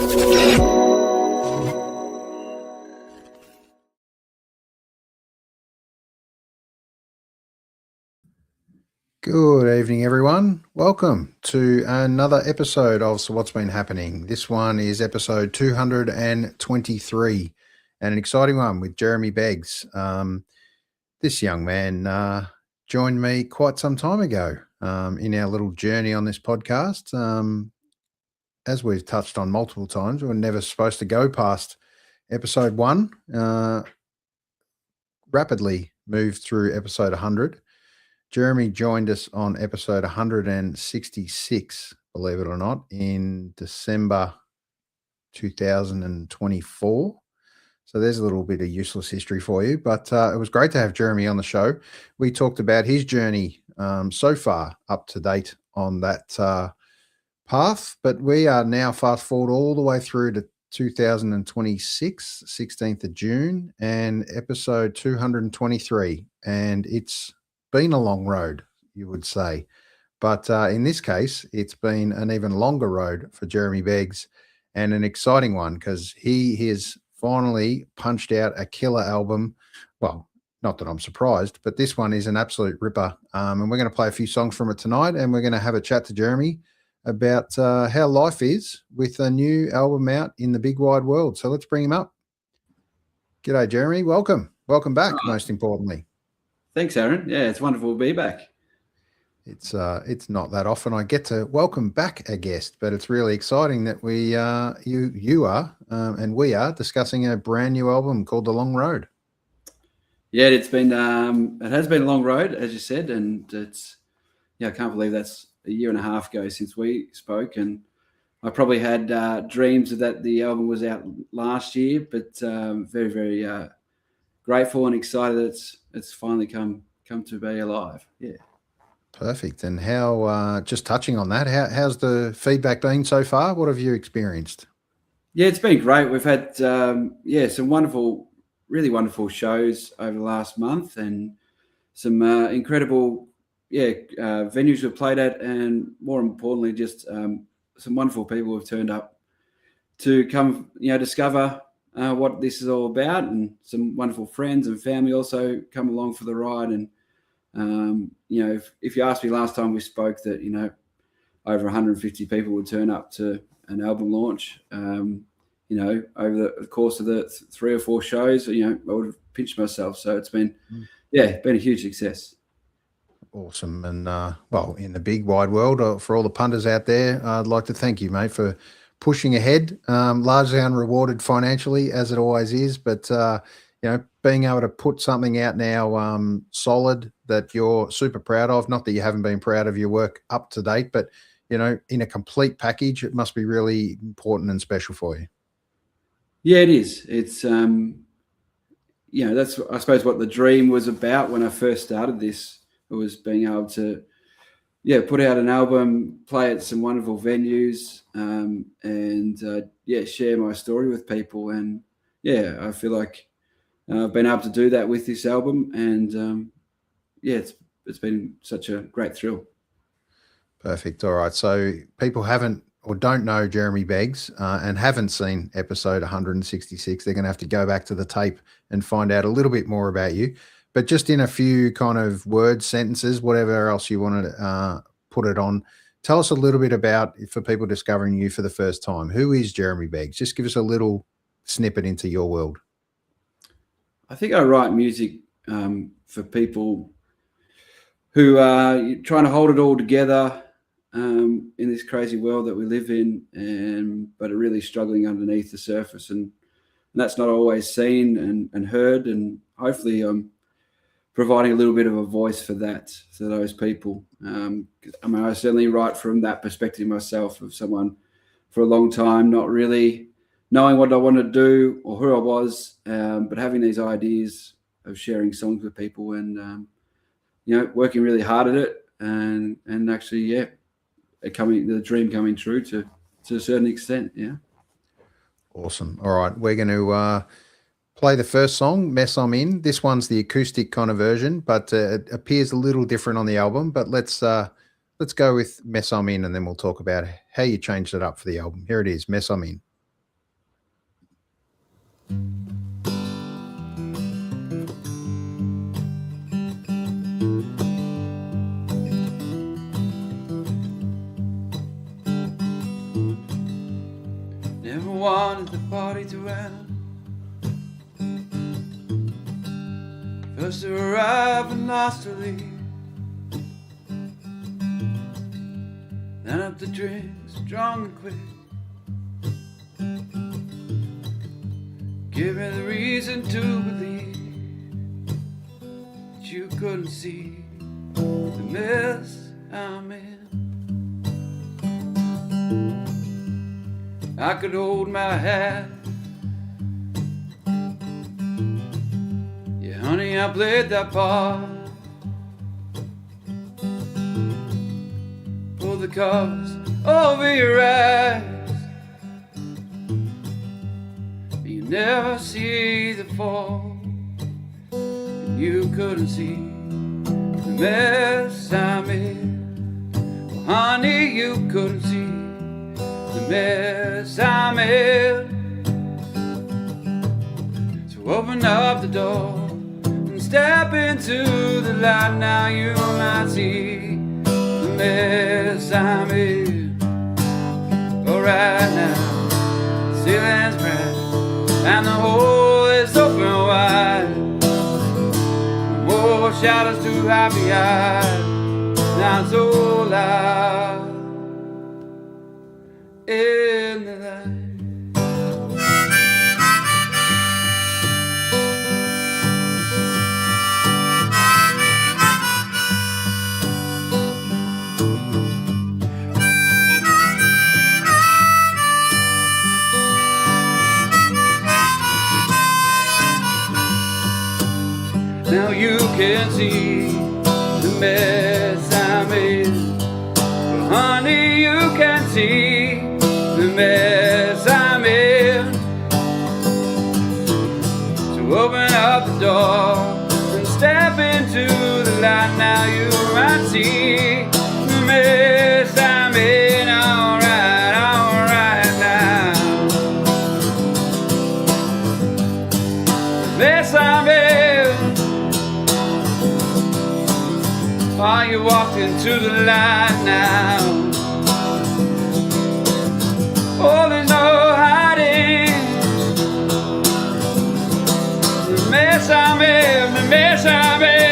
Good evening, everyone. Welcome to another episode of So What's Been Happening. This one is episode 223 and an exciting one with Jeremy Beggs. This young man joined me quite some time ago in our little journey on this podcast. As we've touched on multiple times, we're never supposed to go past episode 1. Rapidly moved through episode 100. Jeremy joined us on episode 166, believe it or not, in December 2024. So there's a little bit of useless history for you, but it was great to have Jeremy on the show. We talked about his journey so far up to date on that path, but we are now fast forward all the way through to 2026, 16th of June, and episode 223, and it's been a long road, you would say, but in this case it's been an even longer road for Jeremy Beggs, and an exciting one because he has finally punched out a killer album. Well, not that I'm surprised, but this one is an absolute ripper, and we're going to play a few songs from it tonight, and we're going to have a chat to Jeremy about how life is with a new album out in the big wide world. So let's bring him up. G'day, Jeremy. Welcome back. Most importantly, thanks, Aaron. Yeah, it's wonderful to be back. It's not that often I get to welcome back a guest, but it's really exciting that we you are and we are discussing a brand new album called The Long Road. Yeah, it has been a long road, as you said, and I can't believe that's a year and a half ago since we spoke, and I probably had dreams that the album was out last year, but very, very grateful and excited that it's finally come to be alive. Yeah. Perfect. And how, just touching on that, how's the feedback been so far? What have you experienced? Yeah, it's been great. We've had some wonderful, really wonderful shows over the last month, and some incredible venues we've played at, and more importantly, just some wonderful people who have turned up to come discover what this is all about, and some wonderful friends and family also come along for the ride. And if you asked me last time we spoke that over 150 people would turn up to an album launch, over the course of the 3 or 4 shows, I would have pinched myself. So it's been been a huge success. Awesome. And in the big wide world, for all the punters out there, I'd like to thank you, mate, for pushing ahead, largely unrewarded financially, as it always is, but being able to put something out now solid that you're super proud of. Not that you haven't been proud of your work up to date, but in a complete package, it must be really important and special for you. Yeah, it is. It's that's, I suppose, what the dream was about when I first started this. It was being able to put out an album, play at some wonderful venues, and share my story with people. And I feel like I've been able to do that with this album, and it's been such a great thrill. Perfect. All right. So people haven't or don't know Jeremy Beggs and haven't seen episode 166, they're going to have to go back to the tape and find out a little bit more about you. But just in a few kind of words, sentences, whatever else you want to put it on, tell us a little bit about, for people discovering you for the first time, who is Jeremy Beggs? Just give us a little snippet into your world. I think I write music for people who are trying to hold it all together in this crazy world that we live in, but are really struggling underneath the surface. And that's not always seen and heard. And hopefully I'm providing a little bit of a voice for those people. I certainly write from that perspective myself, of someone for a long time not really knowing what I want to do or who I was, but having these ideas of sharing songs with people, and working really hard at it, and actually the dream coming true to a certain extent. Yeah. Awesome. All right, we're going to play the first song, Mess I'm In. This one's the acoustic kind of version, but it appears a little different on the album. But let's go with Mess I'm In, and then we'll talk about how you changed it up for the album. Here it is, Mess I'm In. wanted the party to end. First to arrive and last to leave. Then up the drinks, strong and quick. Give me the reason to believe that you couldn't see the mess I'm in. I could hold my hat. Yeah, honey, I played that part. Pull the covers over your eyes. You never see the fall. And you couldn't see the mess I'm in. Well, honey, you couldn't see the mess I'm in. So open up the door and step into the light. Now you might see the mess I'm in. Go right now, the ceiling's bright and the hole is open wide. More shadows too high behind. Now it's so loud in the light. Now you can see the mess I'm in. Well, honey, you can see the mess I'm in. So open up the door and step into the light. Now you might see the mess I'm in. Alright, alright now. The mess I'm in. While you walked into the light now. Oh, there's no hiding the mess I'm in, the mess I'm in.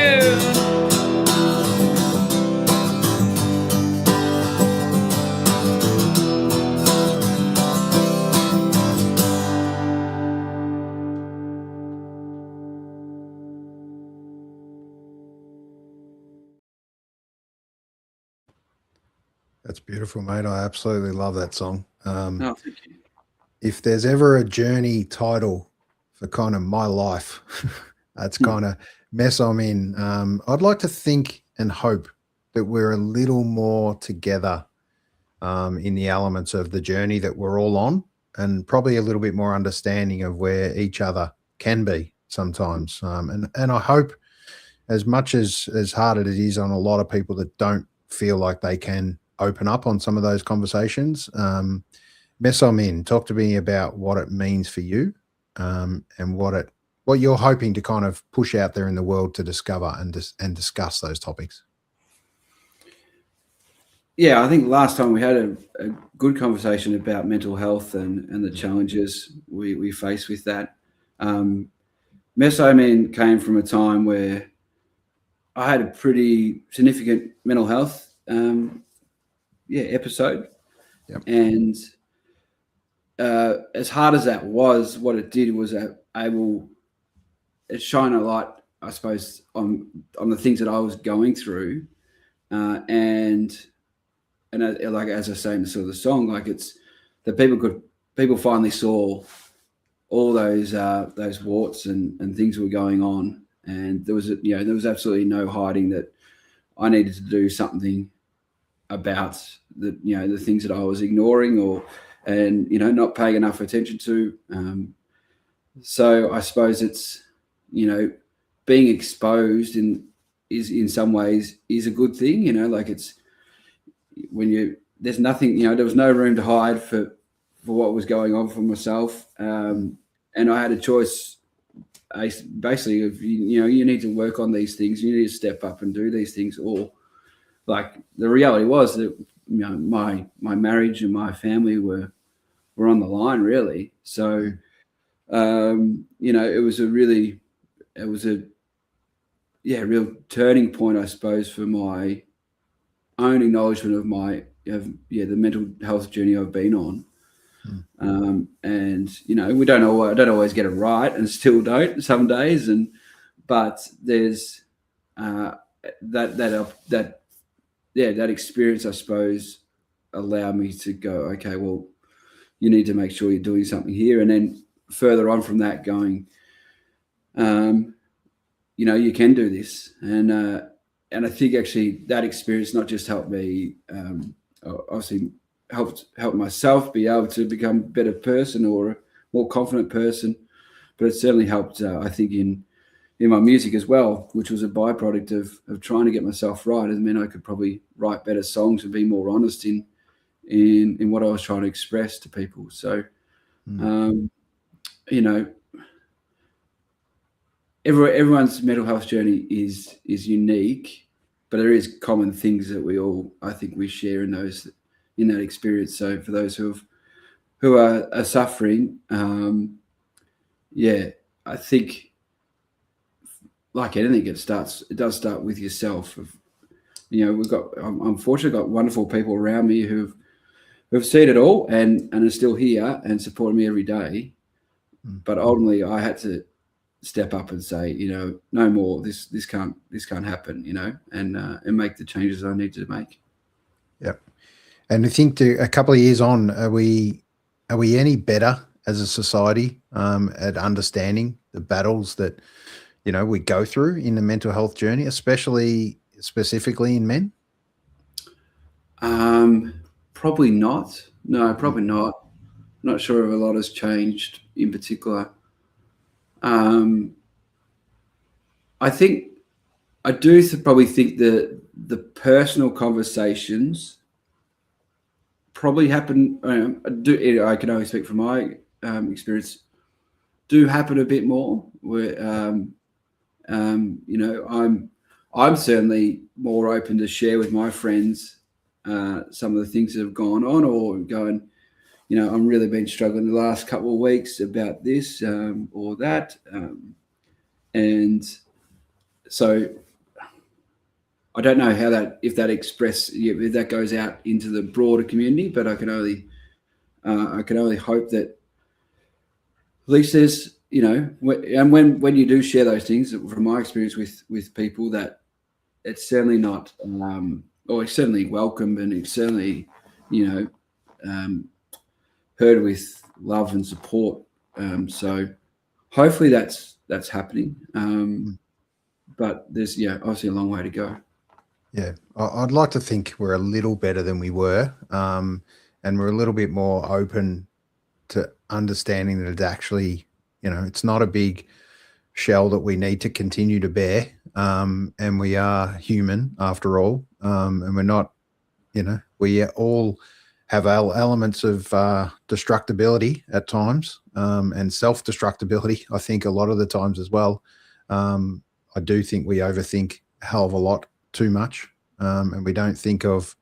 That's beautiful, mate. I absolutely love that song. Oh, thank you. If there's ever a journey title for kind of my life, that's kind of mess I'm in. I'd like to think and hope that we're a little more together in the elements of the journey that we're all on, and probably a little bit more understanding of where each other can be sometimes. And I hope, as much as hard it is on a lot of people that don't feel like they can open up on some of those conversations. Mess I'm in, talk to me about what it means for you, and what you're hoping to kind of push out there in the world to discover and discuss those topics. Yeah, I think last time we had a good conversation about mental health and the challenges we face with that. Mess I'm in came from a time where I had a pretty significant mental health episode. Yep. And as hard as that was, what it did was it shine a light, I suppose, on the things that I was going through, and like as I say in the sort of the song, like it's that people finally saw all those warts and things were going on, and there was absolutely no hiding that I needed to do something about the things that I was ignoring and not paying enough attention to. So I suppose it's being exposed is in some ways is a good thing. Like it's when there's nothing, there was no room to hide for what was going on for myself, and I had a choice basically of you need to work on these things, you need to step up and do these things, or like the reality was that my marriage and my family were were on the line, really. So, it was a real turning point, I suppose, for my own acknowledgement of the mental health journey I've been on. And I don't always get it right, and still don't some days, but there's that experience, I suppose, allowed me to go, okay, well, you need to make sure you're doing something here. And then further on from that, going, you can do this. And I think actually that experience not just helped me, obviously helped myself be able to become a better person or a more confident person, but it certainly helped, I think, in my music as well, which was a byproduct of trying to get myself right. And then I could probably write better songs and be more honest in what I was trying to express to people. So, everyone's mental health journey is unique, but there is common things that I think we share in that experience. So for those who are suffering, I think, like anything, it does start with yourself. I'm fortunate, got wonderful people around me who've seen it all and are still here and supporting me every day. But ultimately, I had to step up and say, no more. This can't happen. And make the changes I need to make. Yep. And I think a couple of years on, are we any better as a society at understanding the battles that we go through in the mental health journey, specifically in men? Probably not. No, probably not. Not sure if a lot has changed in particular. I probably think the personal conversations probably happen. I can only speak from my experience. Do happen a bit more. Where I'm certainly more open to share with my friends some of the things that have gone on, or going, I'm really been struggling the last couple of weeks about this or that. And so I don't know if that goes out into the broader community, but I can only hope that at least there's, and when you do share those things, from my experience with people, that it's certainly not, or it's certainly welcomed, and it's certainly, heard with love and support. So hopefully that's happening. But there's, obviously a long way to go. Yeah, I'd like to think we're a little better than we were, and we're a little bit more open to understanding that it's actually, it's not a big shell that we need to continue to bear, and we are human after all, and we're not, we all have elements of destructibility at times, and self-destructibility, I think, a lot of the times as well. I do think we overthink a hell of a lot too much, and we don't think of,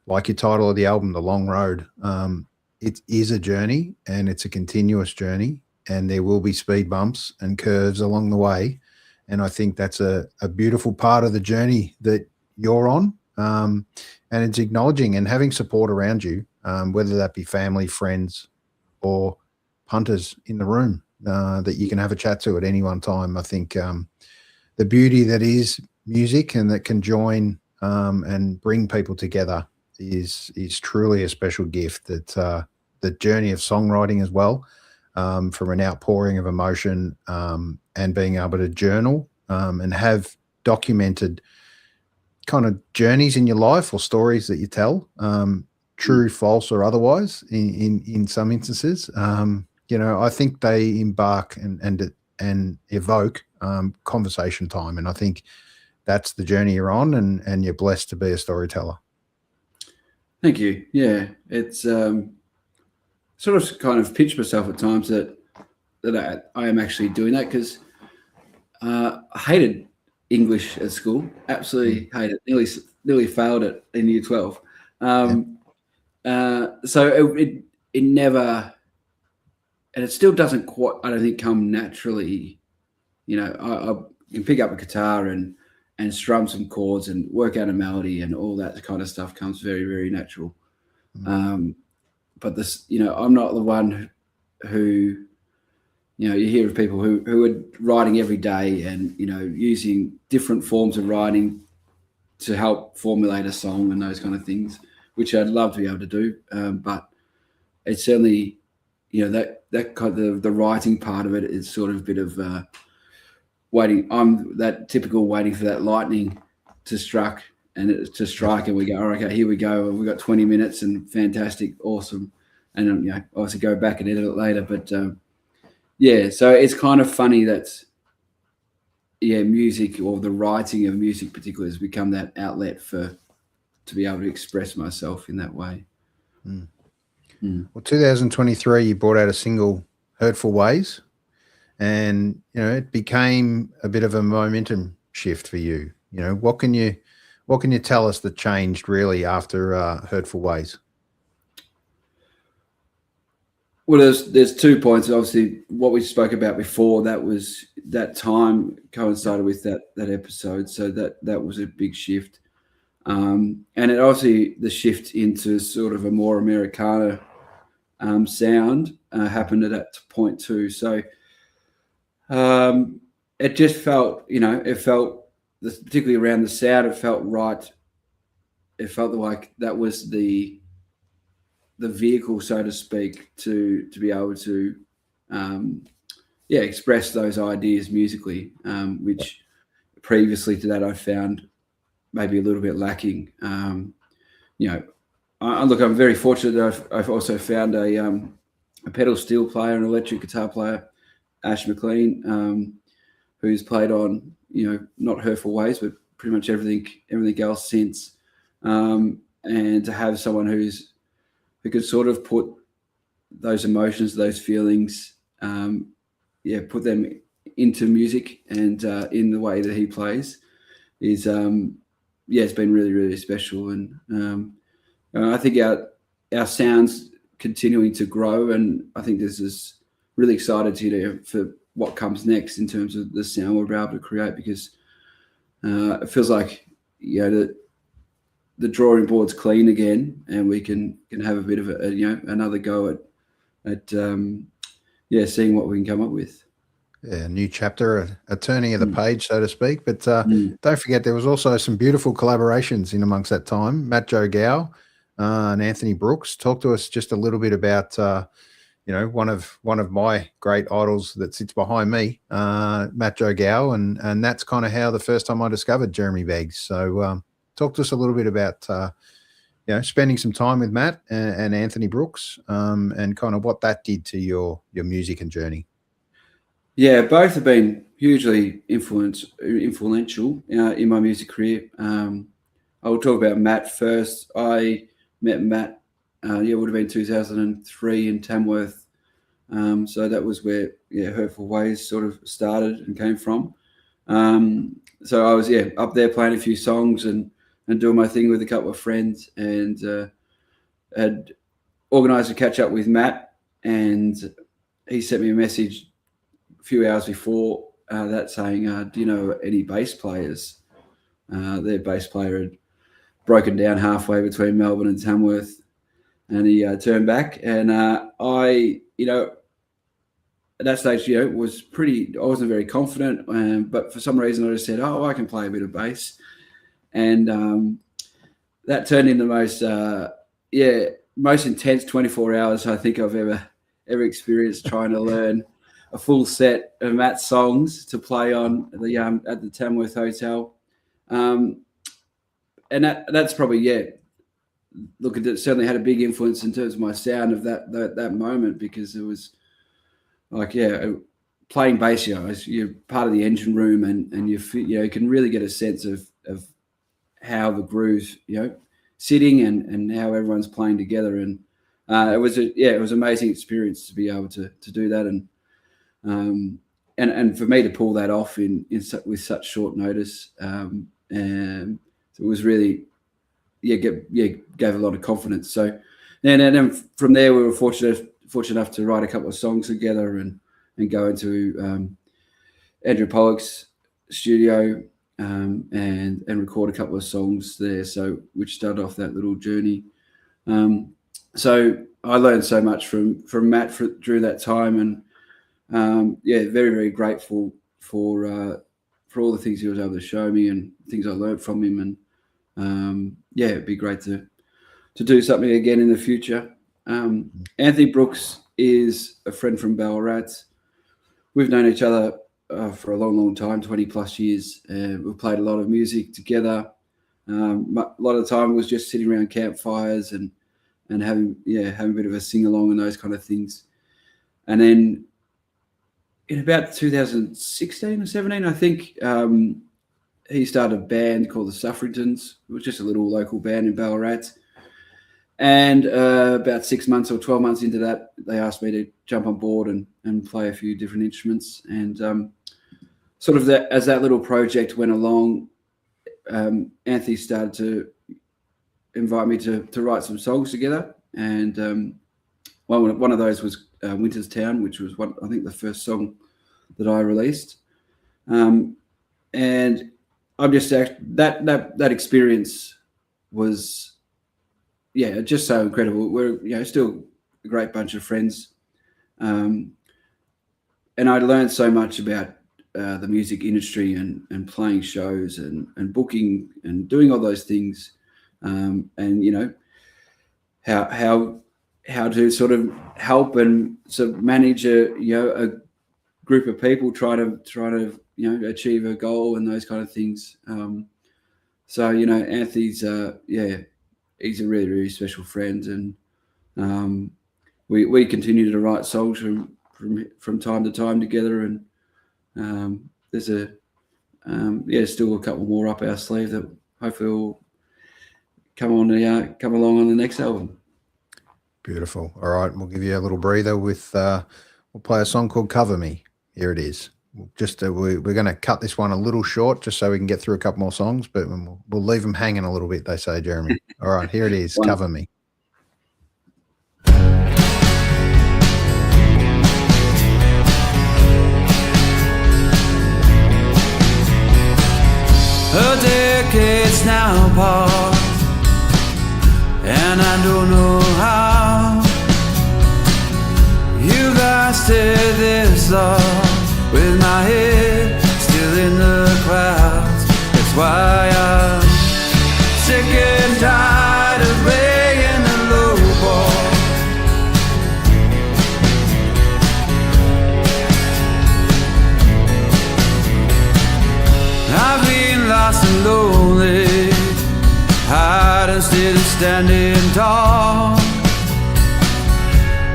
like your title of the album, The Long Road. It is a journey, and it's a continuous journey, and there will be speed bumps and curves along the way. And I think that's a beautiful part of the journey that you're on. And it's acknowledging and having support around you, whether that be family, friends, or punters in the room that you can have a chat to at any one time. I think the beauty that is music, and that can join and bring people together, is truly a special gift. That the journey of songwriting as well, from an outpouring of emotion, and being able to journal and have documented kind of journeys in your life, or stories that you tell, true, false, or otherwise, in some instances. I think they embark and evoke conversation time, and I think that's the journey you're on, and you're blessed to be a storyteller. Thank you. Yeah, it's sort of kind of pinch myself at times that I am actually doing that, because I hated English at school. Absolutely hated it. Nearly failed it in year 12. So it never it still doesn't quite, I don't think, come naturally. You know, I can pick up a guitar and strum some chords and work out a melody, and all that kind of stuff comes very, very natural. But this, you know, I'm not the one who, you know, you hear of people who are writing every day and, you know, using different forms of writing to help formulate a song and those kind of things, which I'd love to be able to do. But it's certainly, you know, that kind of the writing part of it is sort of a bit of waiting. I'm that typical waiting for that lightning to strike, and we go, all right, okay, here we go. We've got 20 minutes and fantastic, awesome. And, you know, obviously go back and edit it later. But, yeah, so it's kind of funny that, yeah, music, or the writing of music particularly, has become that outlet to be able to express myself in that way. Well, 2023, you brought out a single, Hurtful Ways, and, you know, it became a bit of a momentum shift for you. You know, what can you tell us that changed really after Hurtful Ways? Well, there's 2 points. Obviously, what we spoke about before, that time coincided with that episode, so that was a big shift. And it obviously, the shift into sort of a more Americana sound happened at that point too. So it just felt, you know, particularly around the sound, it felt right. It felt like that was the vehicle, so to speak, to be able to express those ideas musically, which previously to that I found maybe a little bit lacking. You know, look, I'm very fortunate that I've also found a pedal steel player, an electric guitar player, Ash McLean, who's played on, you know, not Hurtful Ways, but pretty much everything else since. And to have someone who could sort of put those emotions, those feelings, put them into music and in the way that he plays is, it's been really, really special. And I think our sound's continuing to grow, and I think this is really excited for what comes next in terms of the sound we're able to create, because it feels like, you know, the drawing board's clean again, and we can have a bit of another go at seeing what we can come up with. Yeah, new chapter, a turning of the page, so to speak. But don't forget, there was also some beautiful collaborations in amongst that time. Matt Joe Gow and Anthony Brooks. Talk to us just a little bit about, you know, one of my great idols that sits behind me, Matt Joe Gow, and that's kind of how the first time I discovered Jeremy Beggs. So talk to us a little bit about, you know, spending some time with Matt and Anthony Brooks, and kind of what that did to your music and journey. Yeah, both have been hugely influential in my music career. I will talk about Matt first. I met Matt, it would have been 2003 in Tamworth. So that was where Hurtful Ways sort of started and came from. So I was up there playing a few songs and doing my thing with a couple of friends, and had organised a catch up with Matt, and he sent me a message a few hours before that saying, do you know any bass players? Their bass player had broken down halfway between Melbourne and Tamworth, and he turned back, and I, you know, at that stage, you know, I wasn't very confident, but for some reason I just said, I can play a bit of bass. And that turned into most intense 24 hours I think I've ever experienced, trying to learn a full set of Matt's songs to play on at the Tamworth Hotel. And that's probably, look, it certainly had a big influence in terms of my sound of that moment, because it was like, playing bass, you know, you're part of the engine room, and you can really get a sense of how the groove's, you know, sitting and how everyone's playing together. And it was an amazing experience to be able to do that, and for me to pull that off with such short notice, and it was really gave a lot of confidence. So then from there we were fortunate fortunate enough to write a couple of songs together and go into Andrew Pollock's studio and record a couple of songs there. So which started off that little journey. So I learned so much from Matt through that time, and very, very grateful for all the things he was able to show me and things I learned from him. And it'd be great to do something again in the future. Anthony Brooks is a friend from Ballarat. We've known each other for a long, long time, 20 plus years. We've played a lot of music together. A lot of the time was just sitting around campfires and having a bit of a sing along and those kind of things. And then in about 2016 or 17, I think, he started a band called the Suffringtons. It was just a little local band in Ballarat. And about 6 months or 12 months into that, they asked me to jump on board and play a few different instruments. And sort of as that little project went along, Anthony started to invite me to write some songs together. And one of those was Winter's Town, which was I think the first song that I released. And I'm just that experience was just so incredible. We're still a great bunch of friends, and I learned so much about the music industry and playing shows and booking and doing all those things, and how to sort of help and sort of manage a group of people try to achieve a goal and those kind of things. So Anthony's he's a really, really special friend, and we continue to write songs from time to time together, and there's still a couple more up our sleeve that hopefully will come along on the next album. Beautiful. All right, we'll give you a little breather with we'll play a song called Cover Me. Here it is. Just we're going to cut this one a little short just so we can get through a couple more songs, but we'll leave them hanging a little bit, they say, Jeremy. All right, here it is. Cover Me. A decade's now past, and I don't know how you lasted this long. With my head still in the clouds, that's why I'm sick and tired of playing the low ball. I've been lost and lonely, hiding still standing tall,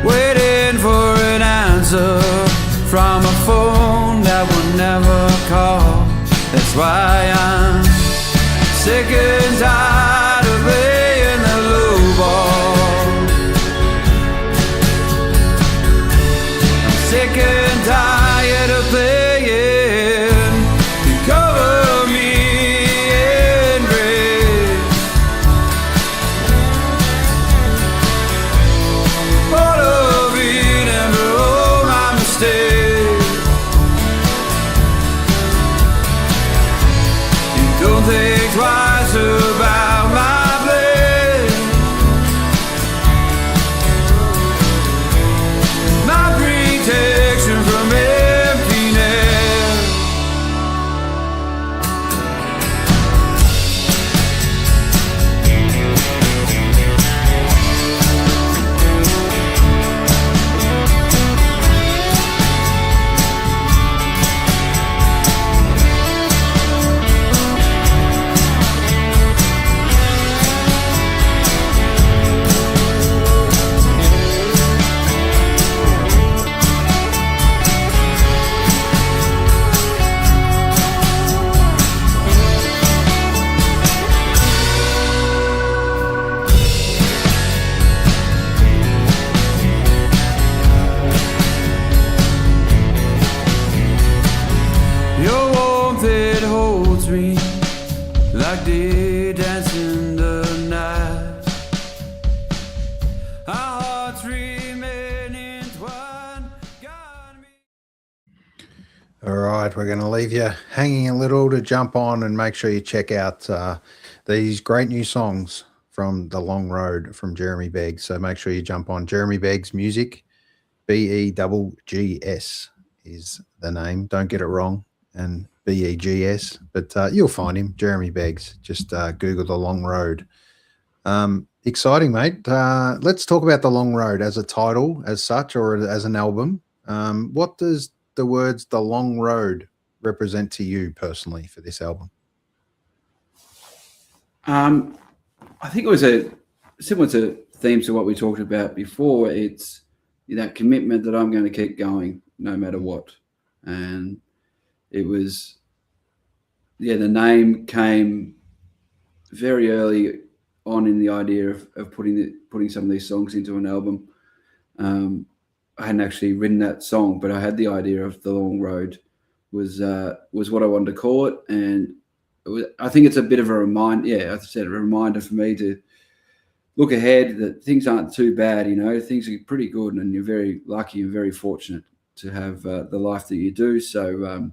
waiting for an answer from a phone that will never call. That's why I'm sick and tired of playing the low ball. I'm sick and tired of playing to cover me in grace. All of it and all my mistakes. Don't think twice about my blame. My protection from emptiness. Your warmth, it holds me like day dance in the night. Our hearts remain in All right, we're going to leave you hanging a little to jump on and make sure you check out these great new songs from The Long Road from Jeremy Beggs. So make sure you jump on Jeremy Beggs Music, Beggs is the name. Don't get it wrong. And Beggs, but you'll find him, Jeremy Beggs. Just Google The Long Road. Exciting, mate. Let's talk about The Long Road as a title, as such, or as an album. What does the words The Long Road represent to you personally for this album? I think it was a similar to themes to what we talked about before. It's that commitment that I'm going to keep going no matter what. And it was, the name came very early on in the idea of putting some of these songs into an album. I hadn't actually written that song, but I had the idea of The Long Road was what I wanted to call it. And I think it's a bit of a reminder. Yeah, as I said, a reminder for me to look ahead, that things aren't too bad. Things are pretty good, and you're very lucky and very fortunate to have the life that you do. So,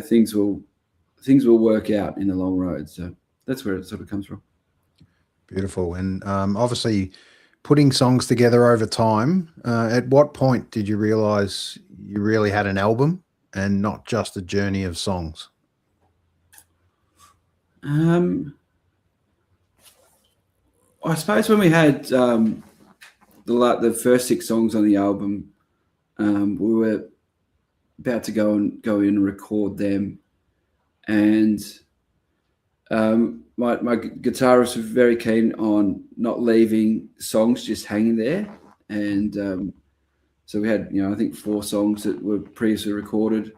things will work out in the long road. So that's where it sort of comes from. Beautiful. And obviously putting songs together over time, at what point did you realize you really had an album and not just a journey of songs? I suppose when we had the first 6 songs on the album, we were about to go in and record them, and my guitarist was very keen on not leaving songs just hanging there, and so we had I think 4 songs that were previously recorded,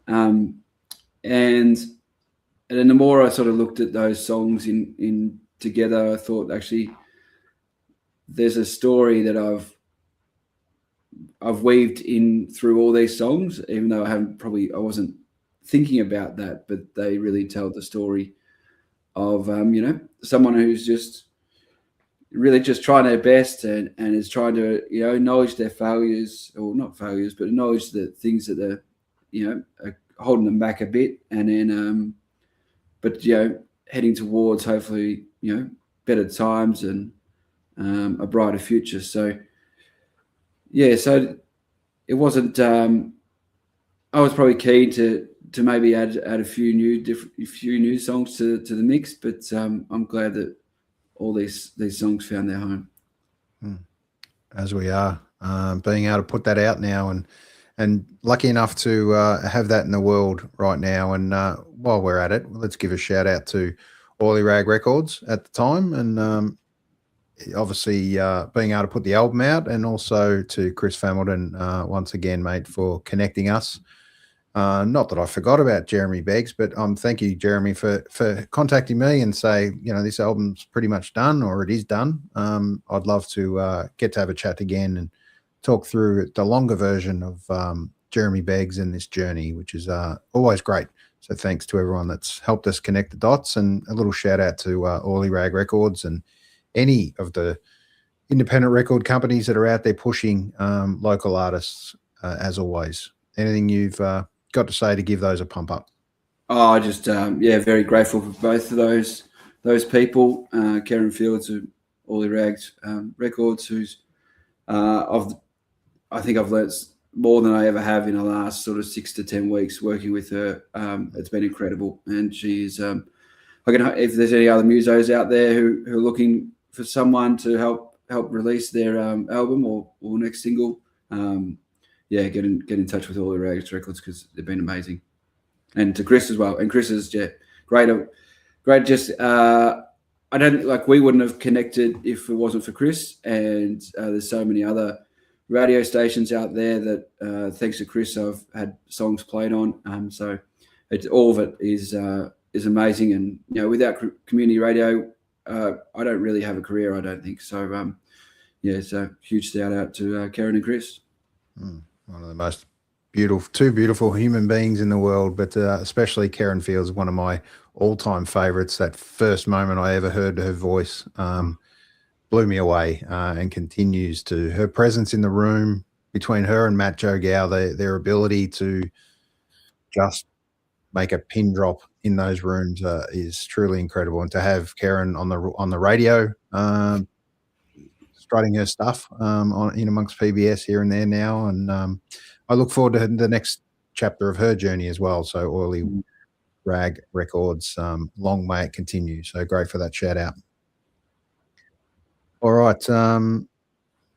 and then the more I sort of looked at those songs in together, I thought actually there's a story that I've weaved in through all these songs, even though I wasn't thinking about that, but they really tell the story of someone who's just really just trying their best and is trying to acknowledge their failures, or not failures, but acknowledge the things that are are holding them back a bit, and then but heading towards hopefully better times and a brighter future. So so it wasn't. I was probably keen to maybe add a few new songs to the mix, but I'm glad that all these songs found their home. As we are being able to put that out now, and lucky enough to have that in the world right now. And while we're at it, let's give a shout out to Oily Rag Records at the time, and obviously being able to put the album out, and also to Chris Familton once again, mate, for connecting us. Not that I forgot about Jeremy Beggs, but thank you, Jeremy, for contacting me and say, this album's pretty much done, or it is done. I'd love to get to have a chat again and talk through the longer version of Jeremy Beggs and this journey, which is always great. So thanks to everyone that's helped us connect the dots, and a little shout out to Oily Rag Records and any of the independent record companies that are out there pushing local artists, as always. Anything you've got to say to give those a pump up? Oh, I just very grateful for both of those people. Karen Fields of Oily Rags Records, who's I think I've learnt more than I ever have in the last sort of 6 to 10 weeks working with her. It's been incredible, and she's. If there's any other musos out there who are looking for someone to help release their album or next single, get in touch with Oily Rags Records, because they've been amazing. And to Chris as well. And Chris is great. Just I don't we wouldn't have connected if it wasn't for Chris. And there's so many other radio stations out there that thanks to Chris I've had songs played on. So all of it is amazing. And without community radio, I don't really have a career, I don't think. So so huge shout out to Karen and Chris. One of the most two beautiful human beings in the world, but especially Karen Fields, one of my all-time favorites. That first moment I ever heard her voice blew me away, and continues to. Her presence in the room between her and Matt Joe Gow, their ability to just make a pin drop in those rooms is truly incredible. And to have Karen on the radio, strutting her stuff in amongst PBS here and there now, and I look forward to the next chapter of her journey as well. So Oily Rag Records, long may it continue. So great for that shout out. All right.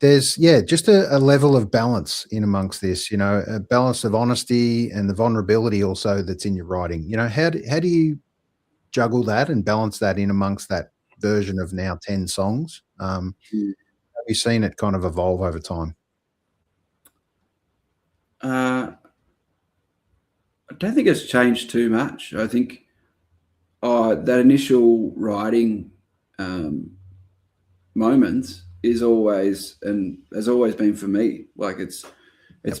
There's just a level of balance in amongst this, a balance of honesty and the vulnerability also that's in your writing. How do you juggle that and balance that in amongst that version of now 10 songs? Have you seen it kind of evolve over time? I don't think it's changed too much. I think that initial writing moments is always and has always been for me. Like it's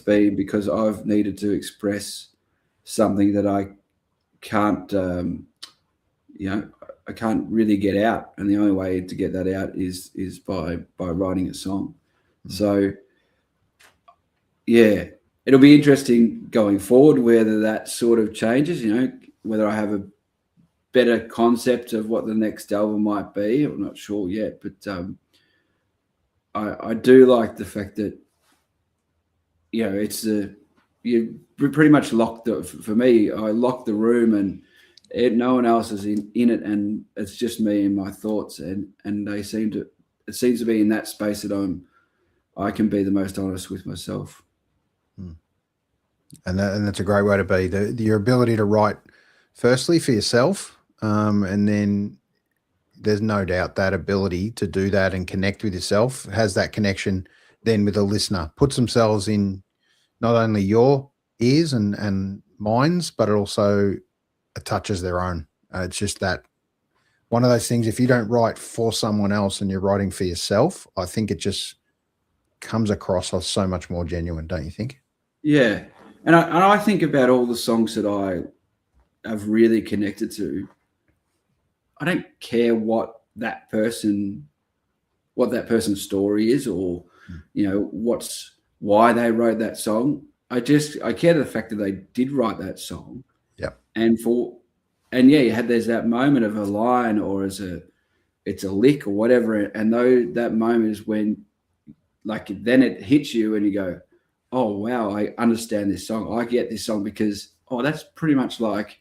been because I've needed to express something that I can't, I can't really get out, and the only way to get that out is by writing a song. So, yeah, it'll be interesting going forward whether that sort of changes. Whether I have a better concept of what the next album might be. I'm not sure yet, but I do like the fact that you pretty much locked it. For me, I lock the room and no one else is in it, and it's just me and my thoughts, and it seems to be in that space that I can be the most honest with myself. And that's a great way to be. Your ability to write firstly for yourself, and then there's no doubt that ability to do that and connect with yourself has that connection then with the listener, puts themselves in not only your ears and minds, but it also touches their own. It's just that one of those things, if you don't write for someone else and you're writing for yourself, I think it just comes across as so much more genuine, don't you think? Yeah. And I think about all the songs that I have really connected to. I don't care what that person's story is, or why they wrote that song. I care the fact that they did write that song. Yeah. There's that moment of a line or it's a lick or whatever, and that moment is when then it hits you and you go, oh wow, I understand this song. I get this song because that's pretty much like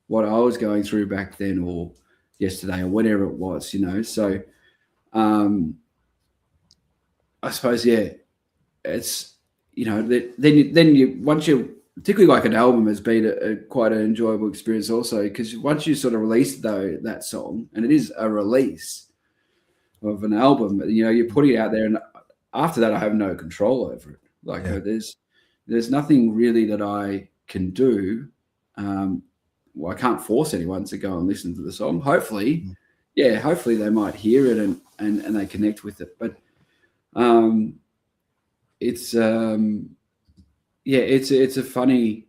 what I was going through back then or yesterday or whatever it was, So I suppose, it's, then you once you, particularly like an album has been quite an enjoyable experience also, because once you sort of release that song, and it is a release of an album, you're putting it out there, and after that I have no control over it. There's nothing really that I can do. I can't force anyone to go and listen to the song. Hopefully they might hear it and they connect with it. But it's a funny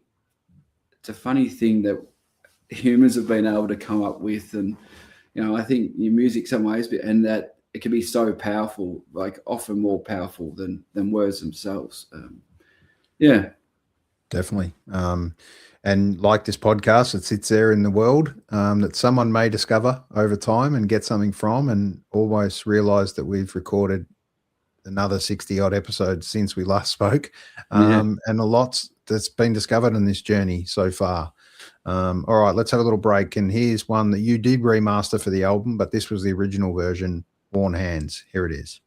thing that humans have been able to come up with, and I think your music some ways, and that it can be so powerful, like often more powerful than words themselves. Definitely. And like this podcast, it sits there in the world that someone may discover over time and get something from, and almost realize that we've recorded another 60 odd episodes since we last spoke, and a lot that's been discovered in this journey so far. All right, let's have a little break. And here's one that you did remaster for the album, but this was the original version, Worn Hands. Here it is.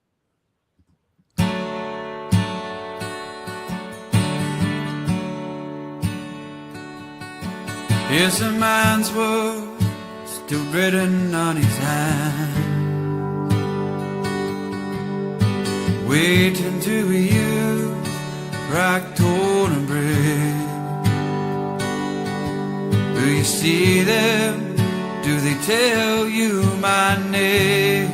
Here's a man's word still written on his hand, waiting to be used, cracked, torn and break. Do you see them? Do they tell you my name?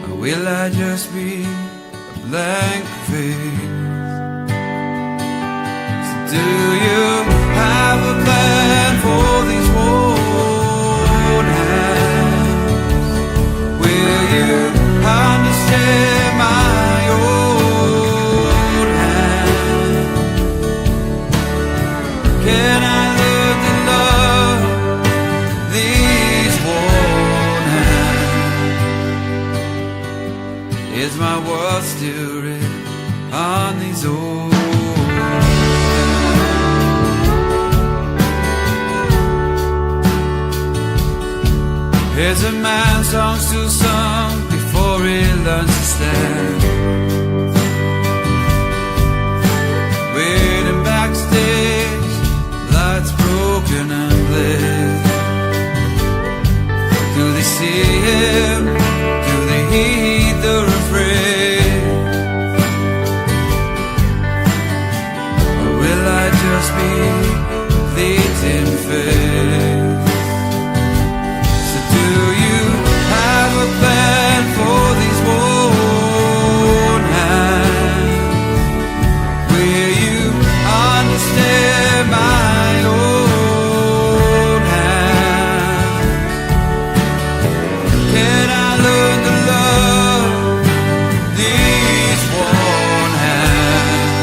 Or will I just be a blank face? Do you have a plan for these worn hands? Will you understand my old hand? on these old. Here's a man's song still sung before he learns to stand. Waiting backstage, lights broken and lit. Do they see him? Do they heed the refrain? Or will I just be late in faith? A plan for these worn hands. Will you understand my own hand? Can I learn to love these worn hands?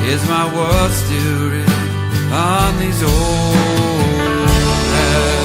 Is my world still written on these old hands?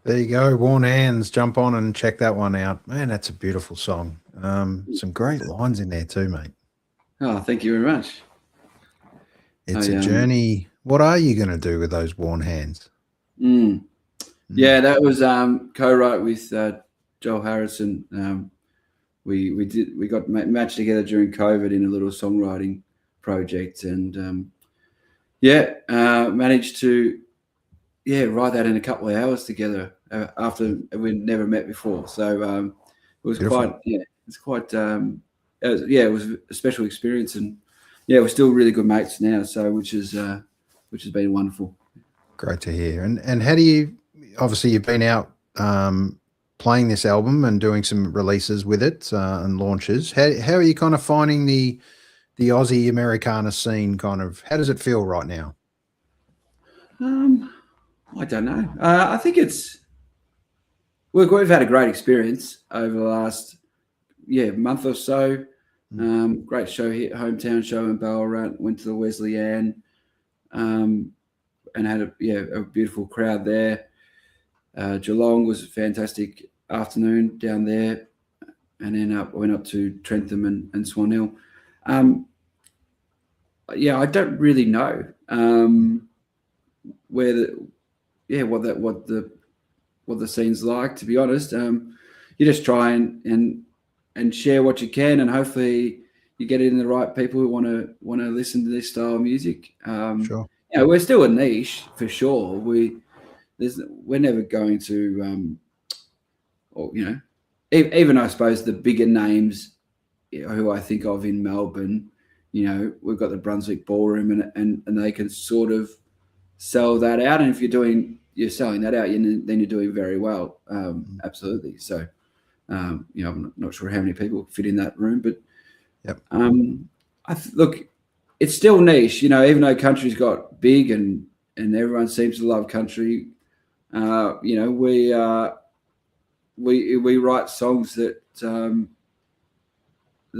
There you go, Worn Hands. Jump on and check that one out. Man, that's a beautiful song. Some great lines in there too, mate. Oh, thank you very much. It's a journey. What are you going to do with those worn hands? Yeah, that was co-write with Joel Harrison. We got matched together during COVID in a little songwriting project, and managed to write that in a couple of hours together after we'd never met before. So it was beautiful. It was a special experience, and we're still really good mates now. So which has been wonderful. Great to hear. And how do you? Obviously, you've been out playing this album and doing some releases with it and launches. How are you kind of finding the Aussie Americana scene? Kind of, how does it feel right now? I don't know. I think we've had a great experience over the last month or so. Great show here, hometown show in Ballarat. Went to the Wesleyan, and had a beautiful crowd there. Geelong was a fantastic afternoon down there, and then went up to Trentham and Swan Hill. I don't really know what the scene's like, to be honest. You just try and share what you can, and hopefully you get in the right people who want to listen to this style of music. Sure. We're still a niche for sure. We're never going to, even I suppose the bigger names who I think of in Melbourne. We've got the Brunswick Ballroom, and they can sort of sell that out. And if you're selling that out, then you're doing very well. Absolutely. So, I'm not sure how many people fit in that room, but look, it's still niche. Even though country's got big and everyone seems to love country, we write songs that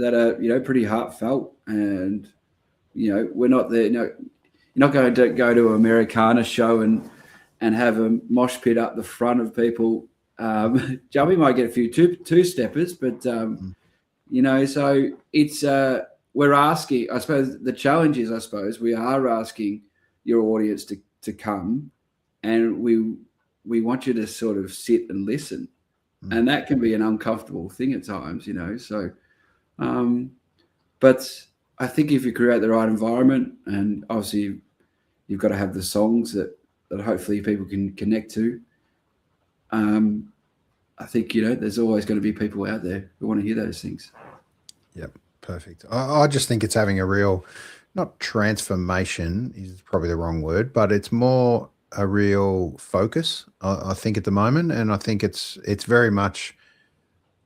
are pretty heartfelt, and we're not there. You're not going to go to an Americana show and have a mosh pit up the front of people. Jumping might get a few two-steppers, but so it's we're asking. I suppose the challenge is, we are asking your audience to come, and we want you to sort of sit and listen, and that can be an uncomfortable thing at times, So, but I think if you create the right environment, and obviously you've got to have the songs that hopefully people can connect to. I think, there's always going to be people out there who want to hear those things. Yep. Perfect. I just think it's having a real, not transformation is probably the wrong word, but it's more a real focus, I think, at the moment. And I think it's very much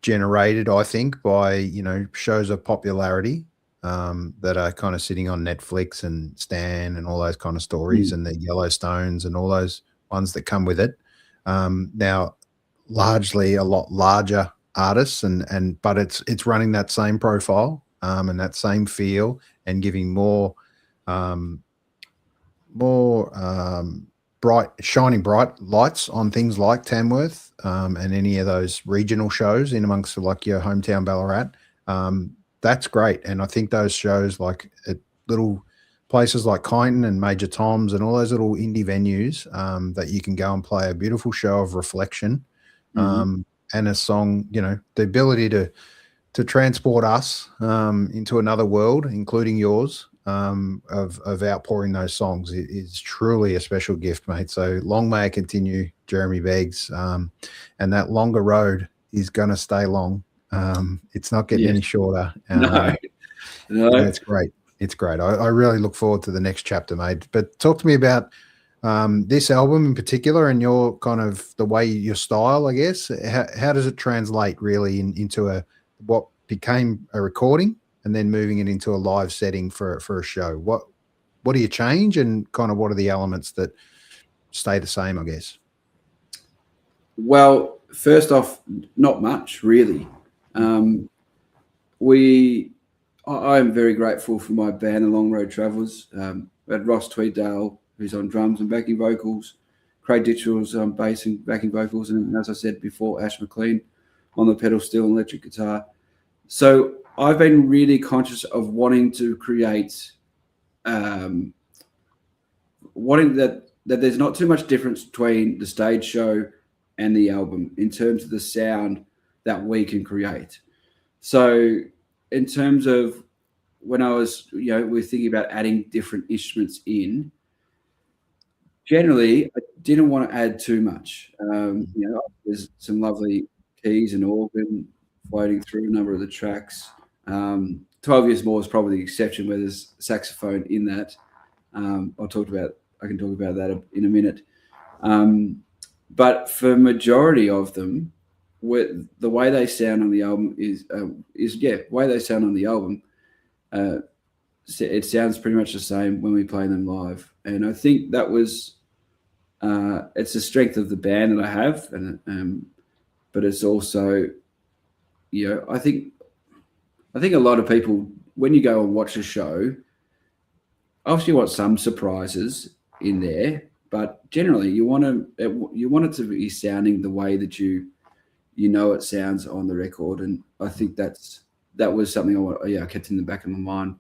generated, I think, by, shows of popularity. that are kind of sitting on Netflix and Stan and all those kind of stories, and the Yellowstones and all those ones that come with it. Now, largely a lot larger artists, but it's running that same profile and that same feel, and giving more shining bright lights on things like Tamworth and any of those regional shows in amongst like your hometown Ballarat. That's great. And I think those shows like at little places like Kyneton and Major Tom's and all those little indie venues that you can go and play a beautiful show of reflection and a song, the ability to transport us into another world, including yours, of outpouring those songs is truly a special gift, mate. So long may it continue, Jeremy Beggs. And that longer road is going to stay long. It's not getting any shorter. No. It's great. It's great. I really look forward to the next chapter, mate. But talk to me about this album in particular and your kind of the way your style, I guess. How does it translate really into what became a recording and then moving it into a live setting for a show? What do you change, and kind of what are the elements that stay the same, I guess? Well, first off, not much really. I'm very grateful for my band, the Long Road Travellers. We had Ross Tweeddale, who's on drums and backing vocals, Craig Ditchell's on bass and backing vocals, and as I said before, Ash McLean on the pedal steel and electric guitar. So I've been really conscious of wanting to create, wanting that there's not too much difference between the stage show and the album in terms of the sound that we can create. So in terms of when I was, we're thinking about adding different instruments in, generally I didn't want to add too much. There's some lovely keys and organ floating through a number of the tracks. 12 Years More is probably the exception, where there's saxophone in that. I can talk about that in a minute. But for majority of them, the way they sound on the album it sounds pretty much the same when we play them live. And I think that was it's the strength of the band that I have, and but it's also, I think a lot of people, when you go and watch a show, obviously you want some surprises in there, but generally you want it to be sounding the way that it sounds on the record. And I think that was something I kept in the back of my mind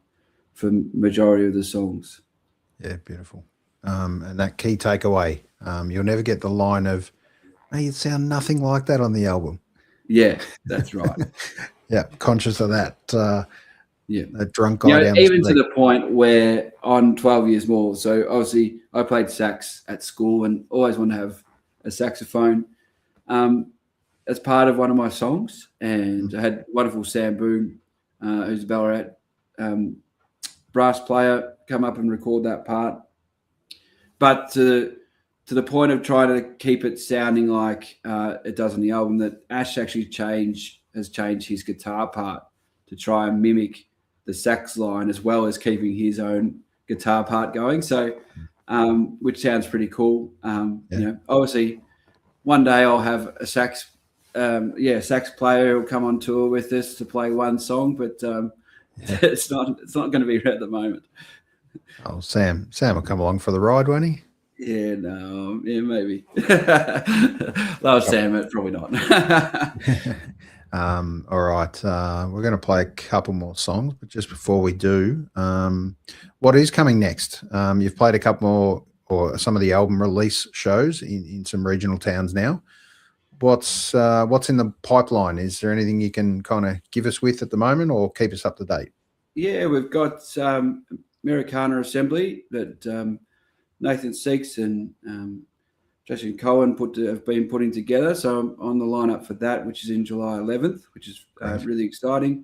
for majority of the songs. Yeah, beautiful. And that key takeaway, you'll never get the line of, "Hey, it sound nothing like that on the album." Yeah, that's right. Yeah, conscious of that. That drunk guy down even the to the point where on 12 Years More, so obviously I played sax at school and always wanted to have a saxophone as part of one of my songs. And I had wonderful Sam Boone, who's a Ballarat brass player, come up and record that part. But to the point of trying to keep it sounding like it does on the album, that Ash actually has changed his guitar part to try and mimic the sax line, as well as keeping his own guitar part going. So, which sounds pretty cool. Obviously, one day I'll have a sax player who'll come on tour with us to play one song, but it's not going to be at the moment. Oh, Sam will come along for the ride, won't he? Yeah, no, maybe. Love Sam, but probably not. All right. We're going to play a couple more songs, but just before we do, what is coming next? You've played a couple more, or some of the album release shows in some regional towns now. What's in the pipeline? Is there anything you can kind of give us with at the moment, or keep us up to date? Yeah, we've got Americana Assembly that Nathan Seeks and Jason Cohen have been putting together. So I'm on the lineup for that, which is in July 11th, which is really exciting.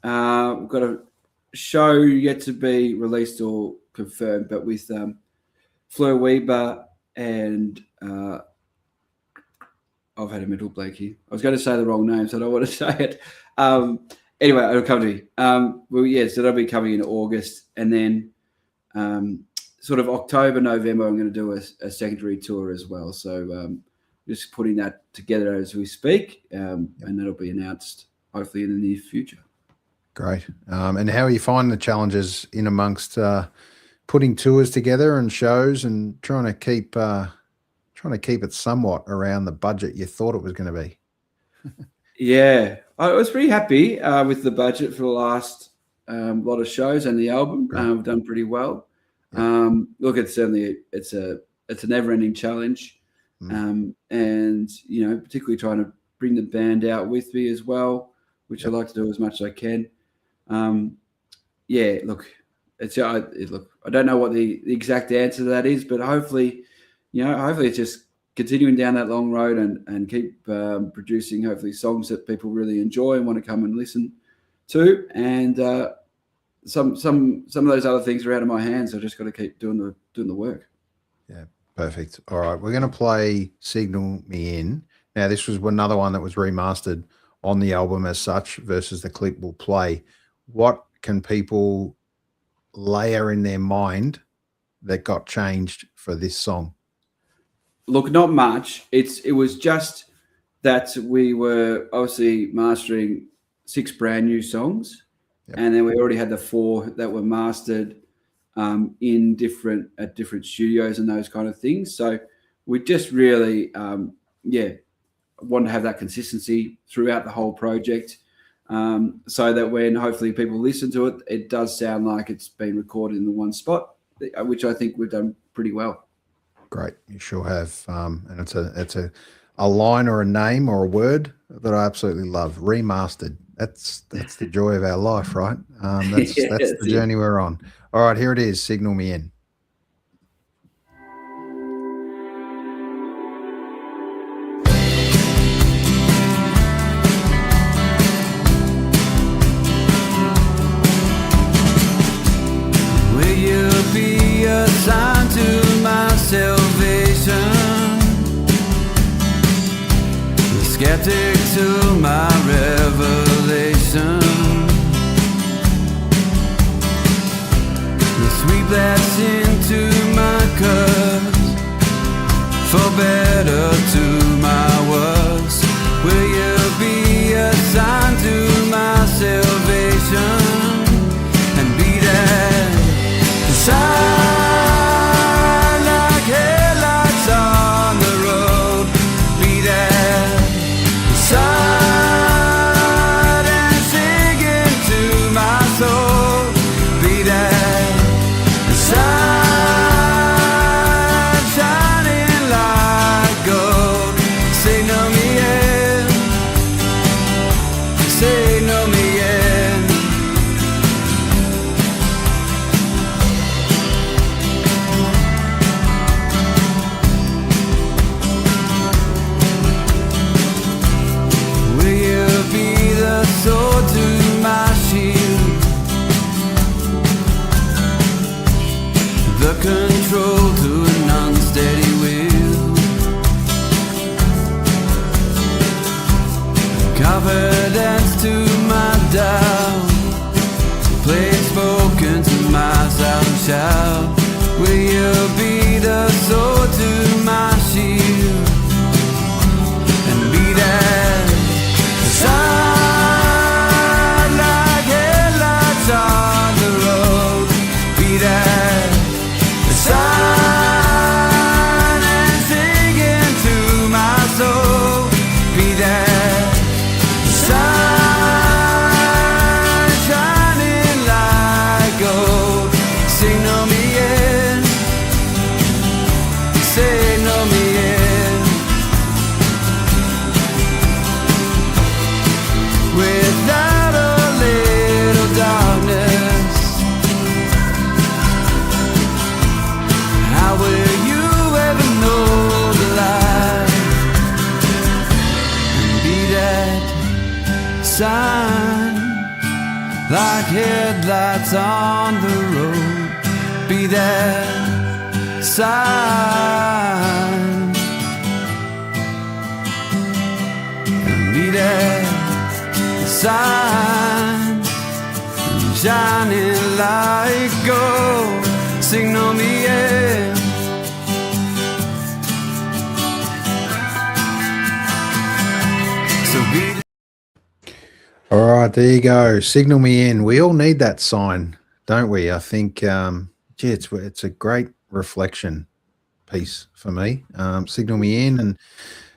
We've got a show yet to be released or confirmed, but with Fleur Weber and I've had a mental blank here. I was going to say the wrong name, so I don't want to say it. anyway, it'll come to me. Well, yeah, so that'll be coming in August, and then sort of October, November, I'm going to do a secondary tour as well. So just putting that together as we speak, and that'll be announced hopefully in the near future. Great. And how are you finding the challenges in amongst putting tours together and shows and trying to keep it somewhat around the budget you thought it was going to be? Yeah, I was pretty happy with the budget for the last lot of shows and the album. We've done pretty well. Yeah. Look, it's a never-ending challenge, and particularly trying to bring the band out with me as well, which I like to do as much as I can. Look, I don't know what the exact answer to that is, but hopefully it's just continuing down that long road and keep producing hopefully songs that people really enjoy and want to come and listen to. And some of those other things are out of my hands. I just got to keep doing the work. Yeah, perfect. All right, we're going to play "Signal Me In." Now, this was another one that was remastered on the album as such versus the clip we'll play. What can people layer in their mind that got changed for this song? Look, not much. It was just that we were obviously mastering 6 brand new songs, and then we already had the 4 that were mastered at different studios and those kind of things. So we just really, wanted to have that consistency throughout the whole project, so that when hopefully people listen to it, it does sound like it's been recorded in the one spot, which I think we've done pretty well. Great, you sure have. And it's a line or a name or a word that I absolutely love. Remastered. That's the joy of our life, right? That's the journey we're on. All right, here it is. Signal Me In. Will you be a sign to my salvation? The skeptic to my revelation. The sweet blessing to my curse, for better to my worse. Will you be a sign to my salvation and be there? Shine like headlights on the road. Be there, shine and sing into my soul. Be there, shine, shining like gold. Signal me in, signal me in. Will you be the sword to my shield, the control to an unsteady wheel, confidence to my doubt, plain spoken to my silent shout. Will you be the sword to my shield and be there? Shine like headlights on the road. Be there, shine and sing into my soul. Be there, shine, shining like gold. Signal me in, signal me in. Without a little darkness, how will you ever know the light? Be that sign like headlights on the road. Be that sign, be that sign. shining like gold. Signal me in. So be. All right, there you go. Signal me in. We all need that sign, don't we? I think, gee, it's a great reflection piece for me. Signal me in, and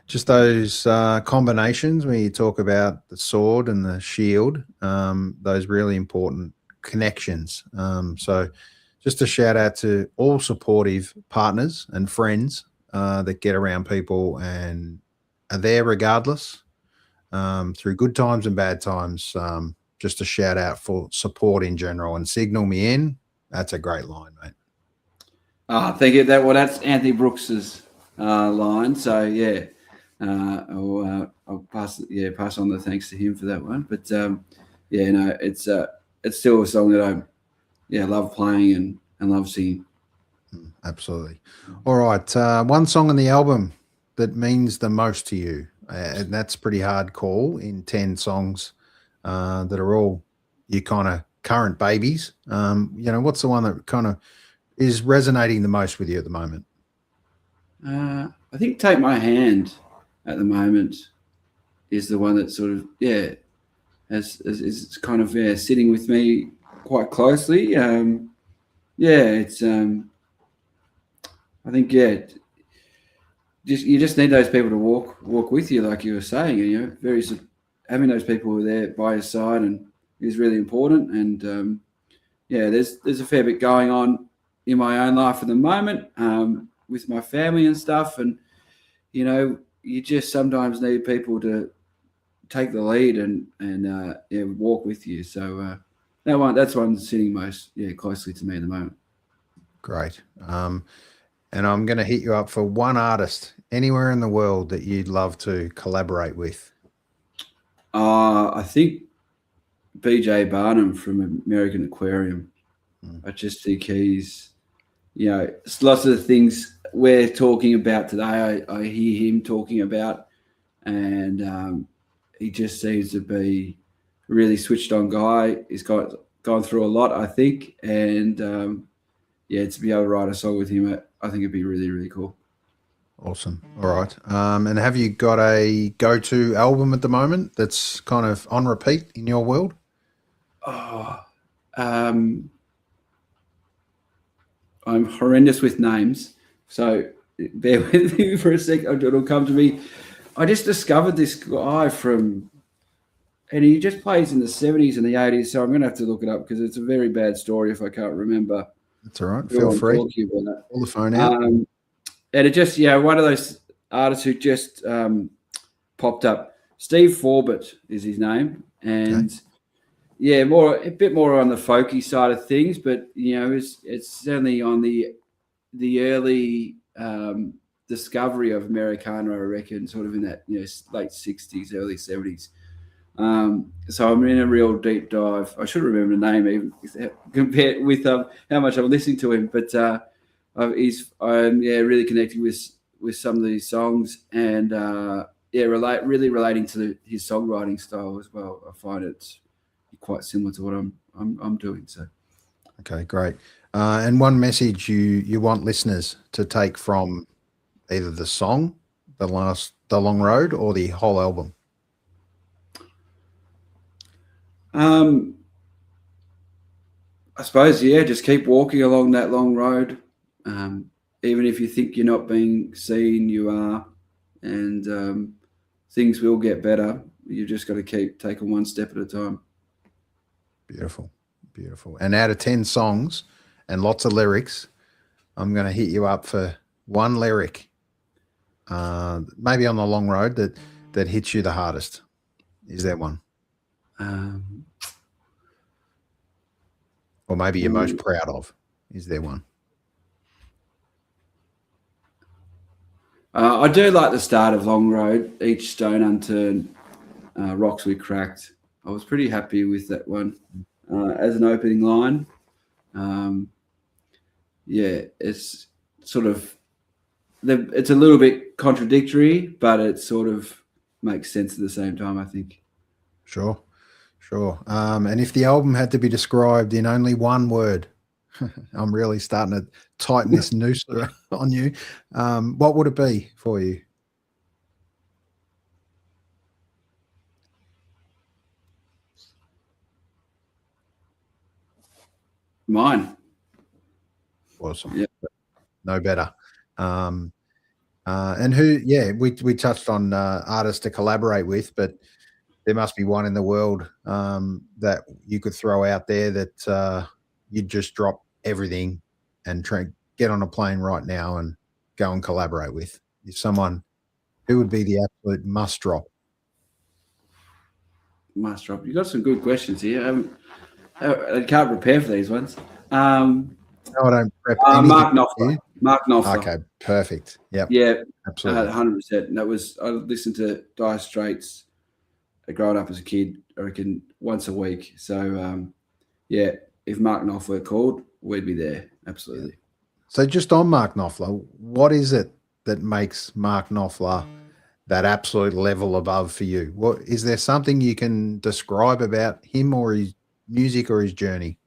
just those combinations where you talk about the sword and the shield, those really important connections. So just a shout out to all supportive partners and friends that get around people and are there regardless. Through good times and bad times, just a shout out for support in general, and signal me in. That's a great line, mate. Thank you. That's Anthony Brooks's line. So yeah, I'll pass on the thanks to him for that one. But it's still a song that I love playing and love singing. Absolutely. All right, one song on the album that means the most to you. And that's pretty hard call in 10 songs that are all your kind of current babies. What's the one that kind of is resonating the most with you at the moment? I think Take My Hand at the moment is the one that sort of, is kind of sitting with me quite closely. It's, I think, you just need those people to walk with you, like you were saying. Having those people there by your side and is really important. And there's a fair bit going on in my own life at the moment with my family and stuff. And you just sometimes need people to take the lead and walk with you. So that's one sitting most closely to me at the moment. Great. And I'm going to hit you up for one artist anywhere in the world that you'd love to collaborate with. I think BJ Barnum from American Aquarium. I just think he's, lots of the things we're talking about today, I hear him talking about, and he just seems to be a really switched on guy. He's gone through a lot, I think, and to be able to write a song with him, I think it'd be really, really cool. Awesome. All right. And have you got a go-to album at the moment that's kind of on repeat in your world? I'm horrendous with names, so bear with me for a second. It'll come to me. I just discovered this guy and he just plays in the 70s and the 80s, so I'm going to have to look it up because it's a very bad story if I can't remember. That's all right. Feel free. Pull the phone out. And it just, one of those artists who just popped up. Steve Forbett is his name. And a bit more on the folky side of things, but it's certainly on the early discovery of Americana, I reckon, sort of in that late 60s, early 70s. So I'm in a real deep dive. I should remember the name even compared with how much I'm listening to him, but I'm really connecting with some of these songs and really relating to his songwriting style as well. I find it's quite similar to what I'm doing. So, okay, great. And one message you want listeners to take from either the song, The Long Road, or the whole album? I suppose, just keep walking along that long road. Even if you think you're not being seen, you are, and things will get better. You've just got to keep taking one step at a time. Beautiful, beautiful. And out of 10 songs and lots of lyrics, I'm going to hit you up for one lyric, maybe on the long road that hits you the hardest. Is there one? Or maybe you're most proud of. Is there one? I do like the start of Long Road. Each stone unturned, rocks we cracked. I was pretty happy with that one as an opening line. It's sort of it's a little bit contradictory, but it sort of makes sense at the same time, I think. Sure. Sure. And if the album had to be described in only one word, I'm really starting to tighten this noose on you. What would it be for you? Mine. Awesome. Yeah. No better. And who, we touched on artists to collaborate with, but there must be one in the world that you could throw out there that you'd just drop everything and get on a plane right now and go and collaborate with. If someone, who would be the absolute must drop? Must drop. You got some good questions here. I can't prepare for these ones. No, I don't prep Mark Knopfler. Mark Knopfler. Okay, perfect. Yep. Yeah, absolutely. 100%. And I listened to Dire Straits growing up as a kid, I reckon, once a week. So, if Mark Knopfler called, we'd be there. Absolutely. Yeah. So just on Mark Knopfler, what is it that makes Mark Knopfler that absolute level above for you? What is there something you can describe about him or his music or his journey?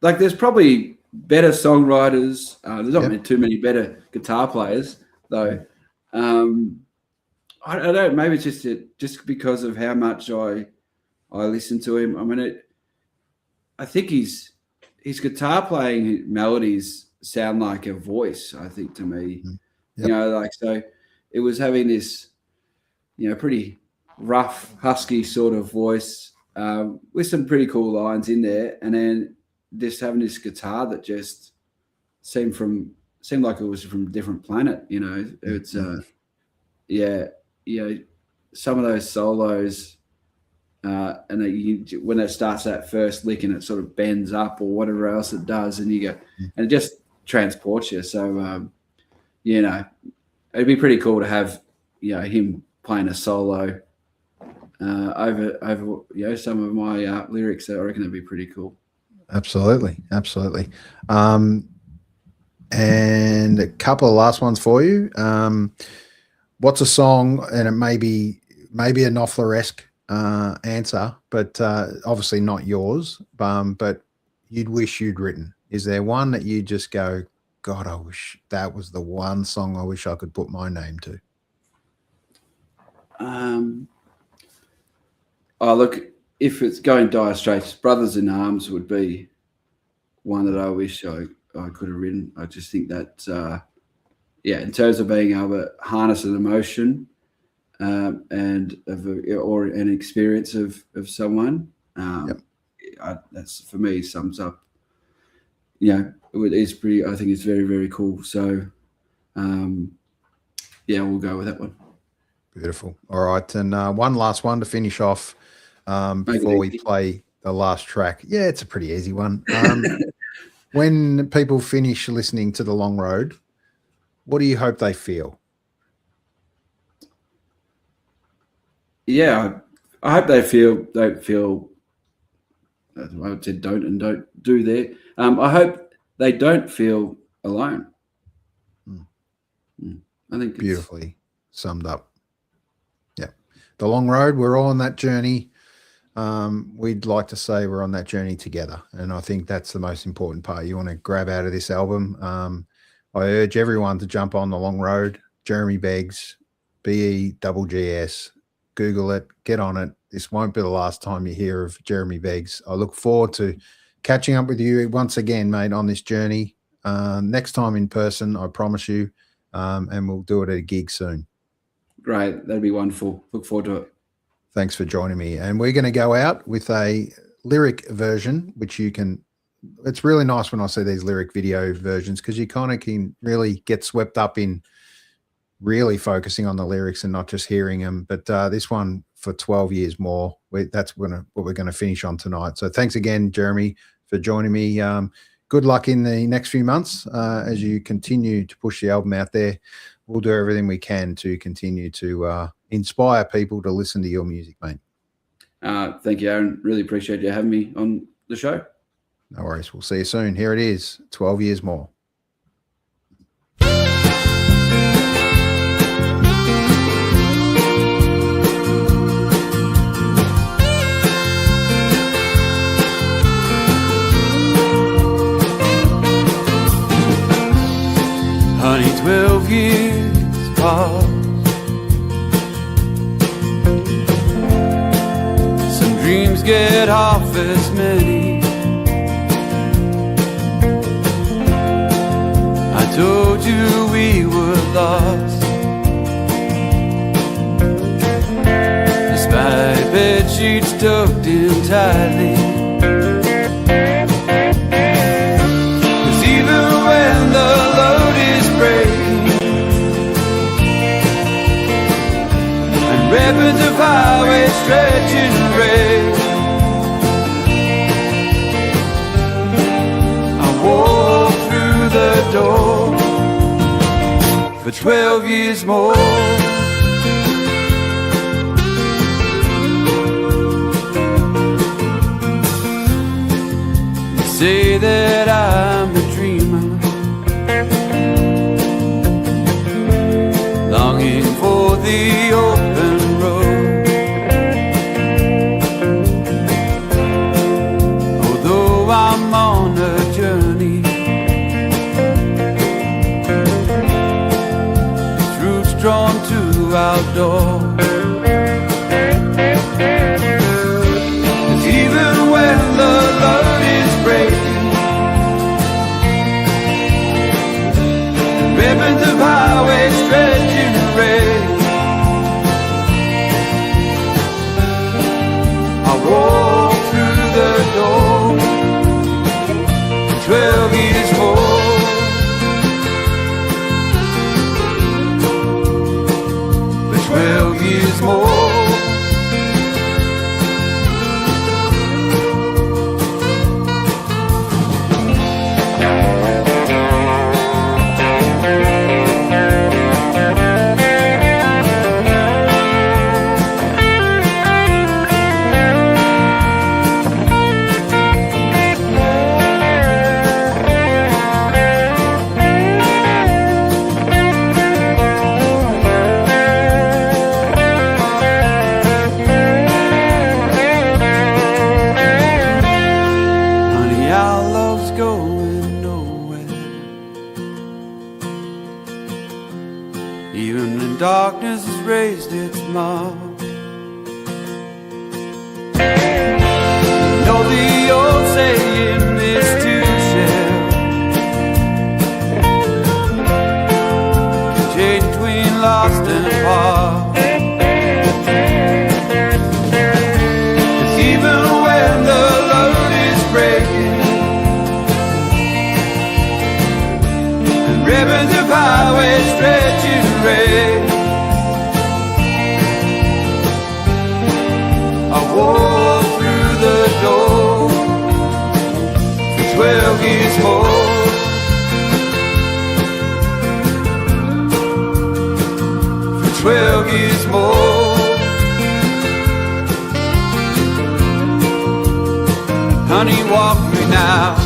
There's probably better songwriters. There's not too many better guitar players, though. I don't know. Maybe it's just because of how much I listen to him. I mean, I think his guitar playing melodies sound like a voice, I think, to me. Yep. So it was having this, pretty rough, husky sort of voice with some pretty cool lines in there. And then just having this guitar that just seemed like it was from a different planet, It's, some of those solos, and when it starts that first lick and it sort of bends up or whatever else it does, and you go, and it just transports you. So, it'd be pretty cool to have, him playing a solo over some of my lyrics. I reckon that'd be pretty cool. Absolutely. And a couple of last ones for you. What's a song, and it may be a Knopfler-esque answer, but obviously not yours, but you'd wish you'd written? Is there one that you just go, God, I wish that was the one song I wish I could put my name to? Look, if it's going Dire Straits, Brothers in Arms would be one that I wish I could have written. I just think that, in terms of being able to harness an emotion and or an experience of someone, that's, for me, sums up. It is pretty. I think it's very, very cool. So, we'll go with that one. Beautiful. All right, and one last one to finish off before we play the last track. Yeah, it's a pretty easy one. When people finish listening to The Long Road, what do you hope they feel? Yeah, I hope they don't feel. I said don't do there. I hope they don't feel alone. I think beautifully summed up. Yeah, The Long Road. We're all on that journey. We'd like to say we're on that journey together, and I think that's the most important part you want to grab out of this album. I urge everyone to jump on The Long Road. Jeremy Beggs, BEGGS. Google it, get on it. This won't be the last time you hear of Jeremy Beggs. I look forward to catching up with you once again, mate, on this journey. Next time in person, I promise you, and we'll do it at a gig soon. Great. That'd be wonderful. Look forward to it. Thanks for joining me. And we're going to go out with a lyric version, which you can, it's really nice when I see these lyric video versions, because you kind of can really get swept up in really focusing on the lyrics and not just hearing them. But this one, for 12 years more, that's what we're going to finish on tonight. So thanks again, Jeremy, for joining me. Good luck in the next few months as you continue to push the album out there. We'll do everything we can to continue to inspire people to listen to your music, mate. Thank you, Aaron. Really appreciate you having me on the show. No worries. We'll see you soon. Here it is, 12 years more. get half as many. I told you we were lost, despite bed sheets tucked in tightly. 'Cause even when the load is breaking and ribbons of highway stretching red, I walk through the door for 12 years more. Say that I'm a dreamer, longing for the open road. Although I'm on a journey, its roots drawn to outdoors. Even when the load is breaking, ribbons of highway stretching red, I walk through the door for 12 years more. For 12 years more. Even when darkness has raised its mark, know the old saying is to share, change between lost and found. 'Cause even when the load is breaking and ribbons of highway stretching red, I walk through the door for 12 years more. For 12 years more. Honey, walk me now.